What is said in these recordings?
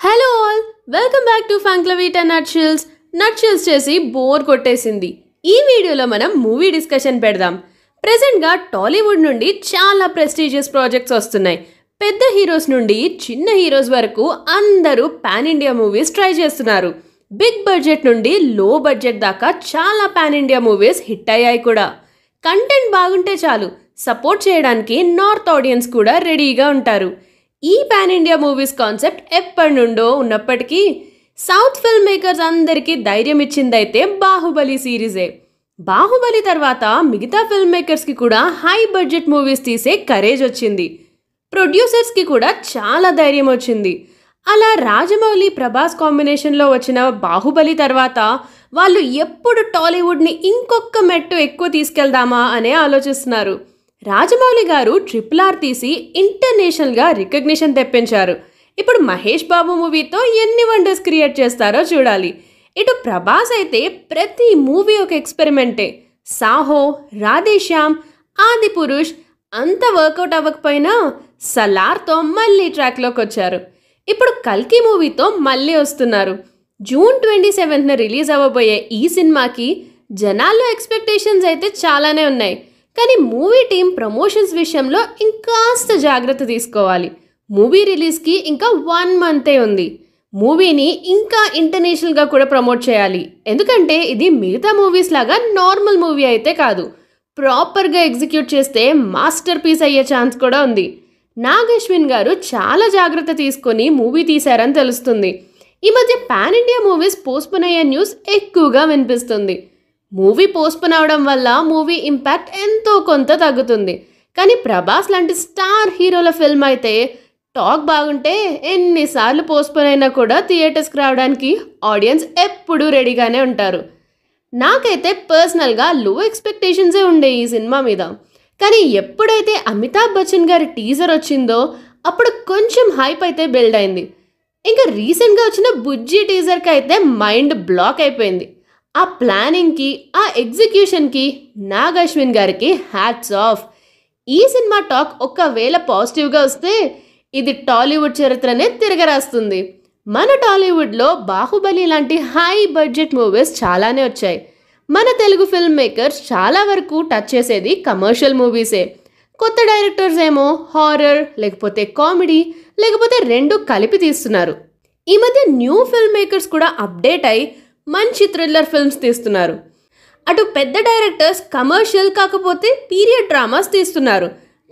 Hello all, welcome back to ఫంక్లవీటా నట్షిల్స్ చేసి బోర్ కొట్టేసింది. ఈ వీడియోలో మనం మూవీ డిస్కషన్ పెడదాం. ప్రెజెంట్గా టాలీవుడ్ నుండి చాలా ప్రెస్టీజియస్ ప్రాజెక్ట్స్ వస్తున్నాయి. పెద్ద హీరోస్ నుండి చిన్న హీరోస్ వరకు అందరూ పాన్ ఇండియా మూవీస్ ట్రై చేస్తున్నారు. బిగ్ బడ్జెట్ నుండి లో బడ్జెట్ దాకా చాలా పాన్ ఇండియా మూవీస్ హిట్ అయ్యాయి కూడా. కంటెంట్ బాగుంటే చాలు, సపోర్ట్ చేయడానికి నార్త్ ఆడియన్స్ కూడా రెడీగా ఉంటారు. ఈ పాన్ ఇండియా మూవీస్ కాన్సెప్ట్ ఎప్పటి నుండో ఉన్నప్పటికీ సౌత్ ఫిల్మ్ మేకర్స్ అందరికీ ధైర్యం ఇచ్చిందైతే బాహుబలి సిరీసే. బాహుబలి తర్వాత మిగతా ఫిల్మ్ మేకర్స్కి కూడా హై బడ్జెట్ మూవీస్ తీసే కరేజ్ వచ్చింది. ప్రొడ్యూసర్స్కి కూడా చాలా ధైర్యం వచ్చింది. అలా రాజమౌళి ప్రభాస్ కాంబినేషన్లో వచ్చిన బాహుబలి తర్వాత వాళ్ళు ఎప్పుడు టాలీవుడ్ని ఇంకొక మెట్టు ఎక్కువ తీసుకెళ్దామా అనే ఆలోచిస్తున్నారు. రాజమౌళి గారు RRR తీసి ఇంటర్నేషనల్గా రికగ్నిషన్ తెప్పించారు. ఇప్పుడు మహేష్ బాబు మూవీతో ఎన్ని వండర్స్ క్రియేట్ చేస్తారో చూడాలి. ఇటు ప్రభాస్ అయితే ప్రతి మూవీ ఒక ఎక్స్పెరిమెంటే. సాహో, రాధేశ్యామ్, ఆదిపురుష్ అంత వర్కౌట్ అవ్వకపోయినా సలార్తో మళ్ళీ ట్రాక్లోకి వచ్చారు. ఇప్పుడు కల్కి మూవీతో మళ్ళీ వస్తున్నారు. జూన్ 27న రిలీజ్ అవ్వబోయే ఈ సినిమాకి జనాల్లో ఎక్స్పెక్టేషన్స్ అయితే చాలానే ఉన్నాయి. కానీ మూవీ టీం ప్రమోషన్స్ విషయంలో ఇంకాస్త జాగ్రత్త తీసుకోవాలి. మూవీ రిలీజ్కి ఇంకా 1 మంతే ఉంది. మూవీని ఇంకా ఇంటర్నేషనల్గా కూడా ప్రమోట్ చేయాలి. ఎందుకంటే ఇది మిగతా మూవీస్ లాగా నార్మల్ మూవీ అయితే కాదు. ప్రాపర్గా ఎగ్జిక్యూట్ చేస్తే మాస్టర్ పీస్ అయ్యే ఛాన్స్ కూడా ఉంది. నాగ్ అశ్విన్ గారు చాలా జాగ్రత్త తీసుకొని మూవీ తీశారని తెలుస్తుంది. ఈ మధ్య పాన్ ఇండియా మూవీస్ పోస్ట్పోన్ అయ్యే న్యూస్ ఎక్కువగా వినిపిస్తుంది. మూవీ పోస్ట్పోన్ అవడం వల్ల మూవీ ఇంపాక్ట్ ఎంతో కొంత తగ్గుతుంది. కానీ ప్రభాస్ లాంటి స్టార్ హీరోల ఫిల్మ్ అయితే టాక్ బాగుంటే ఎన్నిసార్లు పోస్ట్పోన్ అయినా కూడా థియేటర్స్కి రావడానికి ఆడియన్స్ ఎప్పుడూ రెడీగానే ఉంటారు. నాకైతే పర్సనల్గా లో ఎక్స్పెక్టేషన్సే ఉండే ఈ సినిమా మీద. కానీ ఎప్పుడైతే అమితాబ్ బచ్చన్ గారి టీజర్ వచ్చిందో అప్పుడు కొంచెం హైప్ అయితే బిల్డ్ అయింది. ఇంకా రీసెంట్గా వచ్చిన బుజ్జి టీజర్కి అయితే మైండ్ బ్లాక్ అయిపోయింది. ఆ ప్లానింగ్కి, ఆ ఎగ్జిక్యూషన్కి నాగ్ అశ్విన్ గారికి హ్యాట్స్ ఆఫ్. ఈ సినిమా టాక్ ఒకవేళ పాజిటివ్గా వస్తే ఇది టాలీవుడ్ చరిత్రనే తిరగరాస్తుంది. మన టాలీవుడ్లో బాహుబలి లాంటి హై బడ్జెట్ మూవీస్ చాలానే వచ్చాయి. మన తెలుగు ఫిల్మ్ మేకర్స్ చాలా వరకు టచ్ చేసేది కమర్షియల్ మూవీసే. కొత్త డైరెక్టర్స్ ఏమో హారర్, లేకపోతే కామెడీ, లేకపోతే రెండు కలిపి తీస్తున్నారు. ఈ మధ్య న్యూ ఫిల్మ్ మేకర్స్ కూడా అప్డేట్ అయి మంచి థ్రిల్లర్ ఫిల్మ్స్ తీస్తున్నారు. అటు పెద్ద డైరెక్టర్స్ కమర్షియల్ కాకపోతే పీరియడ్ డ్రామాస్ తీస్తున్నారు.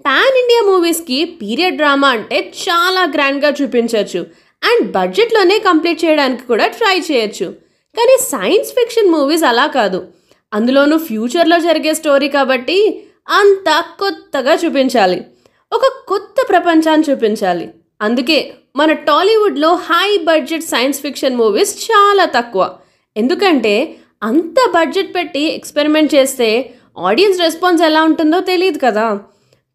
పాన్ ఇండియా మూవీస్కి పీరియడ్ డ్రామా అంటే చాలా గ్రాండ్గా చూపించవచ్చు అండ్ బడ్జెట్లోనే కంప్లీట్ చేయడానికి కూడా ట్రై చేయొచ్చు. కానీ సైన్స్ ఫిక్షన్ మూవీస్ అలా కాదు. అందులోనూ ఫ్యూచర్లో జరిగే స్టోరీ కాబట్టి అంతా కొత్తగా చూపించాలి. ఒక కొత్త ప్రపంచాన్ని చూపించాలి. అందుకే మన టాలీవుడ్లో high budget science fiction movies చాలా తక్కువ. ఎందుకంటే అంత బడ్జెట్ పెట్టి ఎక్స్పెరిమెంట్ చేస్తే ఆడియన్స్ రెస్పాన్స్ ఎలా ఉంటుందో తెలియదు కదా.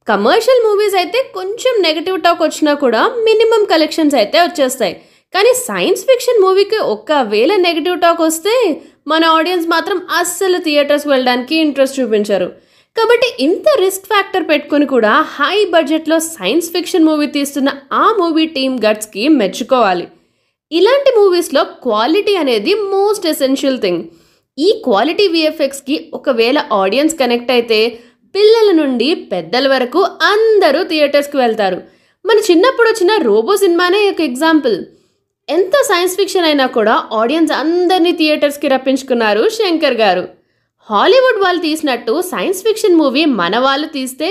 కమర్షియల్ మూవీస్ అయితే కొంచెం నెగటివ్ టాక్ వచ్చినా కూడా మినిమం కలెక్షన్స్ అయితే వచ్చేస్తాయి. కానీ సైన్స్ ఫిక్షన్ మూవీకి ఒకవేళ నెగటివ్ టాక్ వస్తే మన ఆడియన్స్ మాత్రం అస్సలు థియేటర్స్కి వెళ్ళడానికి ఇంట్రెస్ట్ చూపించారు. కాబట్టి ఇంత రిస్క్ ఫ్యాక్టర్ పెట్టుకొని కూడా హై బడ్జెట్లో సైన్స్ ఫిక్షన్ మూవీ తీస్తున్న ఆ మూవీ టీమ్ గట్స్కి మెచ్చుకోవాలి. ఇలాంటి మూవీస్లో క్వాలిటీ అనేది మోస్ట్ ఎసెన్షియల్ థింగ్. ఈ క్వాలిటీ VFXకి ఒకవేళ ఆడియన్స్ కనెక్ట్ అయితే పిల్లల నుండి పెద్దల వరకు అందరూ థియేటర్స్కి వెళ్తారు. మన చిన్నప్పుడు వచ్చిన రోబో సినిమానే ఒక ఎగ్జాంపుల్. ఎంత సైన్స్ ఫిక్షన్ అయినా కూడా ఆడియన్స్ అందరినీ థియేటర్స్కి రప్పించుకున్నారు శంకర్ గారు. హాలీవుడ్ వాళ్ళు తీసినట్టు సైన్స్ ఫిక్షన్ మూవీ మన వాళ్ళు తీస్తే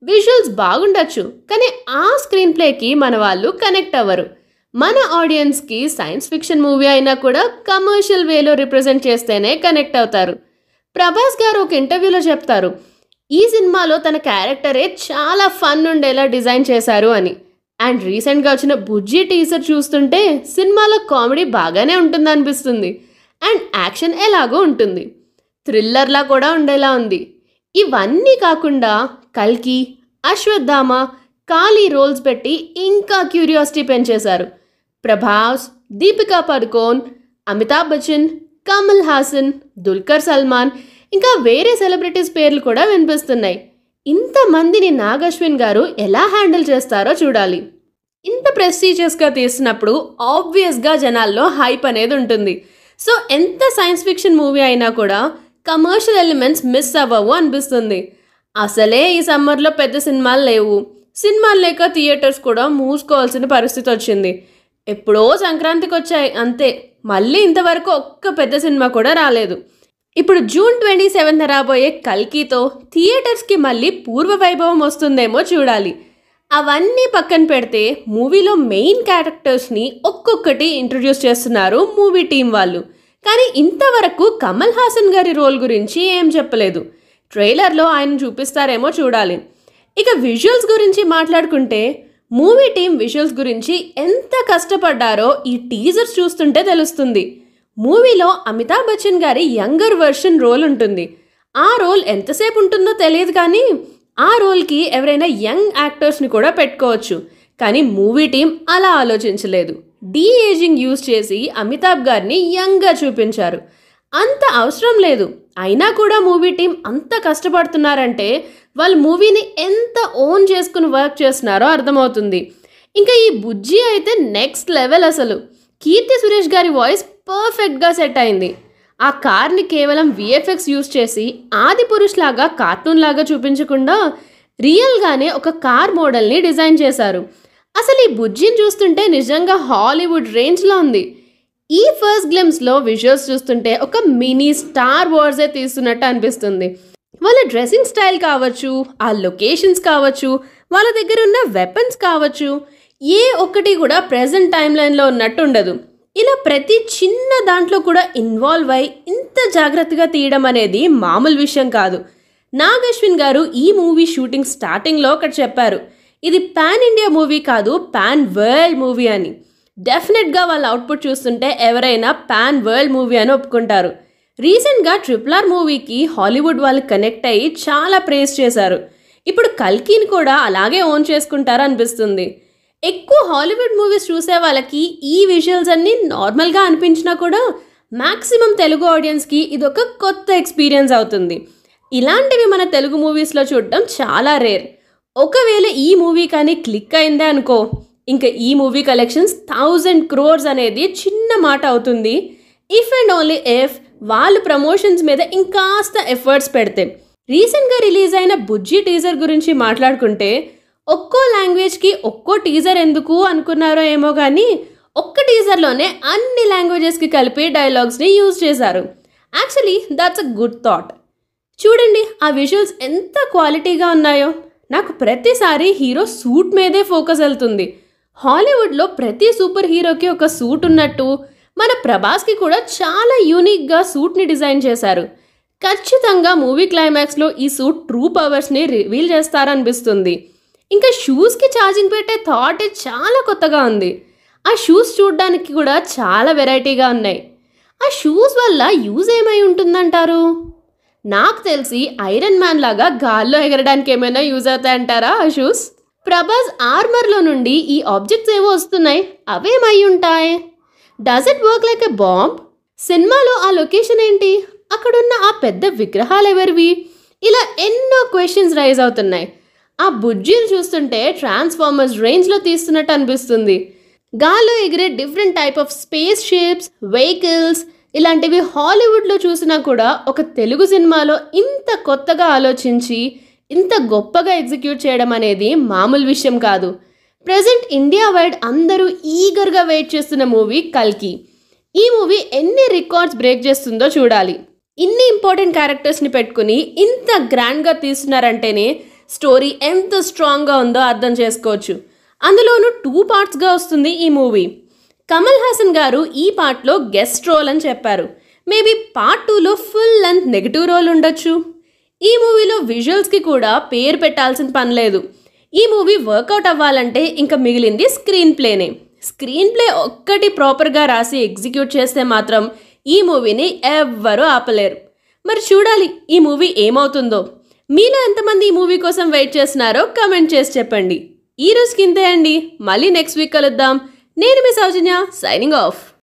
విజువల్స్ బాగుండొచ్చు, కానీ ఆ స్క్రీన్ ప్లేకి మన వాళ్ళు కనెక్ట్ అవ్వరు. మన ఆడియన్స్కి సైన్స్ ఫిక్షన్ మూవీ అయినా కూడా కమర్షియల్ వేలో రిప్రజెంట్ చేస్తేనే కనెక్ట్ అవుతారు. ప్రభాస్ గారు ఒక ఇంటర్వ్యూలో చెప్తారు, ఈ సినిమాలో తన క్యారెక్టరే చాలా ఫన్ ఉండేలా డిజైన్ చేశారు అని. అండ్ రీసెంట్గా వచ్చిన బుజ్జి టీజర్ చూస్తుంటే సినిమాలో కామెడీ బాగానే ఉంటుందనిపిస్తుంది అండ్ యాక్షన్ ఎలాగో ఉంటుంది, థ్రిల్లర్లా కూడా ఉండేలా ఉంది. ఇవన్నీ కాకుండా కల్కి, అశ్వత్థామ, కాళీ రోల్స్ పెట్టి ఇంకా క్యూరియాసిటీ పెంచేశారు. ప్రభాస్, దీపికా పడుకోన్, అమితాబ్ బచ్చన్, కమల్ హాసన్, దుల్కర్ సల్మాన్, ఇంకా వేరే సెలబ్రిటీస్ పేర్లు కూడా వినిపిస్తున్నాయి. ఇంతమందిని నాగ్ అశ్విన్ గారు ఎలా హ్యాండిల్ చేస్తారో చూడాలి. ఇంత ప్రెస్టీజియస్గా తీసినప్పుడు ఆబ్వియస్గా జనాల్లో హైప్ అనేది ఉంటుంది. సో ఎంత సైన్స్ ఫిక్షన్ మూవీ అయినా కూడా కమర్షియల్ ఎలిమెంట్స్ మిస్ అవ్వవు అనిపిస్తుంది. అసలే ఈ సమ్మర్లో పెద్ద సినిమాలు లేవు. సినిమాలు లేక థియేటర్స్ కూడా మూసుకోవాల్సిన పరిస్థితి వచ్చింది. ఎప్పుడో సంక్రాంతికి వచ్చాయి అంతే. మళ్ళీ ఇంతవరకు ఒక్క పెద్ద సినిమా కూడా రాలేదు. ఇప్పుడు జూన్ 27న రాబోయే కల్కితో థియేటర్స్కి మళ్ళీ పూర్వ వైభవం వస్తుందేమో చూడాలి. అవన్నీ పక్కన పెడితే మూవీలో మెయిన్ క్యారెక్టర్స్ని ఒక్కొక్కటి ఇంట్రడ్యూస్ చేస్తున్నారు మూవీ టీం వాళ్ళు. కానీ ఇంతవరకు కమల్ హాసన్ గారి రోల్ గురించి ఏం చెప్పలేదు. ట్రైలర్లో ఆయన చూపిస్తారేమో చూడాలి. ఇక విజువల్స్ గురించి మాట్లాడుకుంటే మూవీ టీం విజువల్స్ గురించి ఎంత కష్టపడ్డారో ఈ టీజర్స్ చూస్తుంటే తెలుస్తుంది. మూవీలో అమితాబ్ బచ్చన్ గారి యంగర్ వర్షన్ రోల్ ఉంటుంది. ఆ రోల్ ఎంతసేపు ఉంటుందో తెలియదు, కానీ ఆ రోల్కి ఎవరైనా యంగ్ యాక్టర్స్ని కూడా పెట్టుకోవచ్చు. కానీ మూవీ టీం అలా ఆలోచించలేదు. డీ ఏజింగ్ యూజ్ చేసి అమితాబ్ గారిని యంగ్గా చూపించారు. అంత అవసరం లేదు. అయినా కూడా మూవీ టీం అంత కష్టపడుతున్నారంటే వాళ్ళు మూవీని ఎంత ఓన్ చేసుకుని వర్క్ చేస్తున్నారో అర్థమవుతుంది. ఇంకా ఈ బుజ్జి అయితే నెక్స్ట్ లెవెల్ అసలు. కీర్తి సురేష్ గారి వాయిస్ పర్ఫెక్ట్గా సెట్ అయింది. ఆ కార్ని కేవలం విఎఫ్ఎక్స్ యూజ్ చేసి ఆది పురుష్ లాగా కార్టూన్ లాగా చూపించకుండా రియల్గానే ఒక కార్ మోడల్ని డిజైన్ చేశారు. అసలు ఈ బుజ్జిని చూస్తుంటే నిజంగా హాలీవుడ్ రేంజ్లో ఉంది. ఈ ఫస్ట్ గ్లిమ్స్లో విజువల్స్ చూస్తుంటే ఒక మినీ స్టార్ వార్సే తీస్తున్నట్టు అనిపిస్తుంది. వాళ్ళ డ్రెస్సింగ్ స్టైల్ కావచ్చు, ఆ లొకేషన్స్ కావచ్చు, వాళ్ళ దగ్గర ఉన్న వెపన్స్ కావచ్చు, ఏ ఒక్కటి కూడా ప్రెజెంట్ టైమ్ లైన్లో ఉన్నట్టు ఉండదు. ఇలా ప్రతి చిన్న దాంట్లో కూడా ఇన్వాల్వ్ అయి ఇంత జాగ్రత్తగా తీయడం అనేది మామూలు విషయం కాదు. నాగ్ అశ్విన్ గారు ఈ మూవీ షూటింగ్ స్టార్టింగ్లో ఒకటి చెప్పారు, ఇది పాన్ ఇండియా మూవీ కాదు, పాన్ వరల్డ్ మూవీ అని. డెఫినెట్గా వాళ్ళ అవుట్పుట్ చూస్తుంటే ఎవరైనా పాన్ వరల్డ్ మూవీ అని ఒప్పుకుంటారు. రీసెంట్గా RRR మూవీకి హాలీవుడ్ వాళ్ళు కనెక్ట్ అయ్యి చాలా ప్రేస్ చేశారు. ఇప్పుడు కల్కిని కూడా అలాగే ఓన్ చేసుకుంటారు అనిపిస్తుంది. ఎక్కువ హాలీవుడ్ మూవీస్ చూసే వాళ్ళకి ఈ విజువల్స్ అన్నీ నార్మల్గా అనిపించినా కూడా మ్యాక్సిమం తెలుగు ఆడియన్స్కి ఇదొక కొత్త ఎక్స్పీరియన్స్ అవుతుంది. ఇలాంటివి మన తెలుగు మూవీస్లో చూడడం చాలా రేర్. ఒకవేళ ఈ మూవీ కానీ క్లిక్ అయిందే అనుకో, ఇంకా ఈ మూవీ కలెక్షన్స్ 1000 crores అనేది చిన్న మాట అవుతుంది. ఇఫ్ అండ్ ఓన్లీ ఇఫ్ వాళ్ళు ప్రమోషన్స్ మీద ఇంకాస్త ఎఫర్ట్స్ పెడితే. రీసెంట్గా రిలీజ్ అయిన బుజ్జి టీజర్ గురించి మాట్లాడుకుంటే ఒక్కో లాంగ్వేజ్కి ఒక్కో టీజర్ ఎందుకు అనుకున్నారో ఏమో కానీ ఒక్క టీజర్లోనే అన్ని లాంగ్వేజెస్కి కలిపి డైలాగ్స్ని యూజ్ చేశారు. Actually that's a good thought. చూడండి ఆ విజువల్స్ ఎంత క్వాలిటీగా ఉన్నాయో. నాకు ప్రతిసారి హీరో సూట్ మీదే ఫోకస్ వెళ్తుంది. హాలీవుడ్లో ప్రతి సూపర్ హీరోకి ఒక సూట్ ఉన్నట్టు మన ప్రభాస్కి కూడా చాలా యూనిక్గా సూట్ని డిజైన్ చేశారు. ఖచ్చితంగా మూవీ క్లైమాక్స్లో ఈ సూట్ ట్రూ పవర్స్ని రివీల్ చేస్తారనిపిస్తుంది. ఇంకా షూస్కి ఛార్జింగ్ పెట్టే థాట్ చాలా కొత్తగా ఉంది. ఆ షూస్ చూడడానికి కూడా చాలా వెరైటీగా ఉన్నాయి. ఆ షూస్ వల్ల యూజ్ ఏమై ఉంటుందంటారు? నాకు తెలిసి ఐరన్ మ్యాన్ లాగా గాల్లో ఎగరడానికి ఏమైనా యూజ్ అవుతాయంటారా ఆ షూస్? ప్రభాస్ ఆర్మర్లో నుండి ఈ ఆబ్జెక్ట్స్ ఏవో వస్తున్నాయి, అవేమై ఉంటాయి? Does it work like a bomb? సినిమాలో ఆ లొకేషన్ ఏంటి? అక్కడున్న ఆ పెద్ద విగ్రహాలు ఎవరివి? ఇలా ఎన్నో క్వశ్చన్స్ రైజ్ అవుతున్నాయి. ఆ బుజ్జీలు చూస్తుంటే ట్రాన్స్ఫార్మర్స్ రేంజ్లో తీస్తున్నట్టు అనిపిస్తుంది. గాల్లో ఎగిరే different type of space ships, vehicles ఇలాంటివి హాలీవుడ్లో చూసినా కూడా ఒక తెలుగు సినిమాలో ఇంత కొత్తగా ఆలోచించి ఇంత గొప్పగా ఎగ్జిక్యూట్ చేయడం అనేది మామూలు విషయం కాదు. ప్రజెంట్ ఇండియా వైడ్ అందరూ ఈగర్గా వెయిట్ చేస్తున్న మూవీ కల్కి. ఈ మూవీ ఎన్ని రికార్డ్స్ బ్రేక్ చేస్తుందో చూడాలి. ఇన్ని ఇంపార్టెంట్ క్యారెక్టర్స్ని పెట్టుకుని ఇంత గ్రాండ్గా తీస్తున్నారంటేనే స్టోరీ ఎంత స్ట్రాంగ్గా ఉందో అర్థం చేసుకోవచ్చు. అందులోనూ 2 partsగా వస్తుంది ఈ మూవీ. కమల్ హాసన్ గారు ఈ పార్ట్లో గెస్ట్ రోల్ అని చెప్పారు. మేబీ పార్ట్ 2లో ఫుల్ లెంత్ నెగిటివ్ రోల్ ఉండొచ్చు. ఈ మూవీలో విజువల్స్కి కూడా పేరు పెట్టాల్సిన పని లేదు. ఈ మూవీ వర్కౌట్ అవ్వాలంటే ఇంకా మిగిలింది స్క్రీన్ ప్లేనే. స్క్రీన్ ప్లే ఒక్కటి ప్రాపర్గా రాసి ఎగ్జిక్యూట్ చేస్తే మాత్రం ఈ మూవీని ఎవ్వరూ ఆపలేరు. మరి చూడాలి ఈ మూవీ ఏమవుతుందో. మీలో ఎంతమంది ఈ మూవీ కోసం వెయిట్ చేస్తున్నారో కమెంట్ చేసి చెప్పండి. ఈ రోజుకి ఇంతే అండి. మళ్ళీ నెక్స్ట్ వీక్ కలుద్దాం. నేను మీ సౌజన్య, సైనింగ్ ఆఫ్.